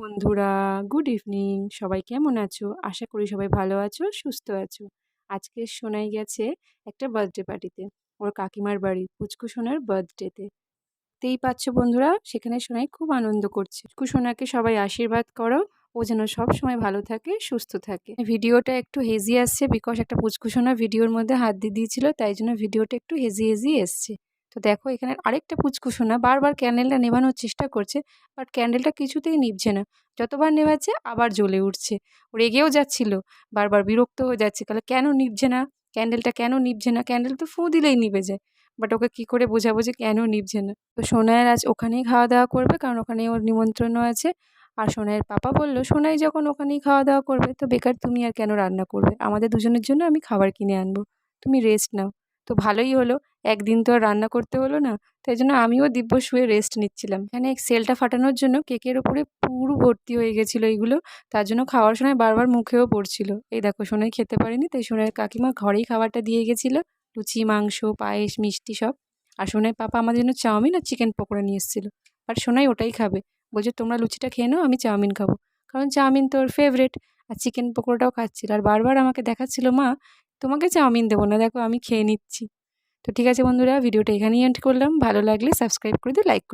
বন্ধুরা, good evening. সবাই কেমন আছো? আশা করি সবাই ভালো আছো, সুস্থ আছো। আজকে সোনাই গেছে একটা বার্থডে পার্টিতে, ওর কাকিমার বাড়ি, পুচকু সোনার বার্থডেতে। দেখতেই পাচ্ছ বন্ধুরা, সেখানে সোনাই খুব আনন্দ করছে। পুচকু সোনাকে সবাই আশীর্বাদ করো, ও যেন সব সময় ভালো থাকে, সুস্থ থাকে। ভিডিওটা একটু হেজি আসছে, বিকজ একটা পুচকু সোনা ভিডিওর মধ্যে হাত দিয়ে দিয়েছিল, তাই জন্য ভিডিওটা একটু হেজি হেজি এসছে। তো দেখো, এখানে আরেকটা পুচকু সোনা বারবার ক্যান্ডেলটা নেভানোর চেষ্টা করছে, বাট ক্যান্ডেলটা কিছুতেই নিভছে না। যতবার নেভাচ্ছে আবার জ্বলে উঠছে। ও রেগেও যাচ্ছিল, বারবার বিরক্ত হয়ে যাচ্ছে, তাহলে কেন নিভছে না, ক্যান্ডেলটা কেন নিভছে না, ক্যান্ডেল তো ফু দিলেই নিভে যায়। বাট ওকে কি করে বোঝাবো যে কেন নিভছে না। তো সোনাইয়ের আজ ওখানেই খাওয়া দাওয়া করবে, কারণ ওখানেই ওর নিমন্ত্রণও আছে। আর সোনাইয়ের পাপা বলল, সোনাই যখন ওখানেই খাওয়া দাওয়া করবে তো বেকার তুমি আর কেন রান্না করবে, আমাদের দুজনের জন্য আমি খাবার কিনে আনবো, তুমি রেস্ট নাও। তো ভালোই হলো, একদিন তো আর রান্না করতে হলো না। তাই জন্য আমিও দিব্য শুয়ে রেস্ট নিচ্ছিলাম। এখানে সেলটা ফাটানোর জন্য কেকের ওপরে পুরো ভর্তি হয়ে গেছিলো এইগুলো, তার জন্য খাওয়ার সময় বারবার মুখেও পড়ছিল। এই দেখো, সোনাই খেতে পারেনি, তাই সোনাইয়ের কাকিমা ঘরেই খাবারটা দিয়ে গেছিলো, লুচি, মাংস, পায়েস, মিষ্টি সব। আর সোনাই পাপা আমাদের জন্য চাউমিন আর চিকেন পকোড়া নিয়ে এসেছিলো। আর সোনাই ওটাই খাবে, বলছে তোমরা লুচিটা খেয়ে নাও, আমি চাউমিন খাবো, কারণ চাউমিন তো ওর ফেভারেট। আর চিকেন পকোড়াটাও খাচ্ছিল, আর বারবার আমাকে দেখাচ্ছিল, মা তোমাকে চাউমিন দেবো না, দেখো আমি খেয়ে নিচ্ছি। তো ঠিক আছে বন্ধুরা, ভিডিওটা এখানেই এন্ড করলাম। ভালো লাগলে সাবস্ক্রাইব করে দিও, লাইক করে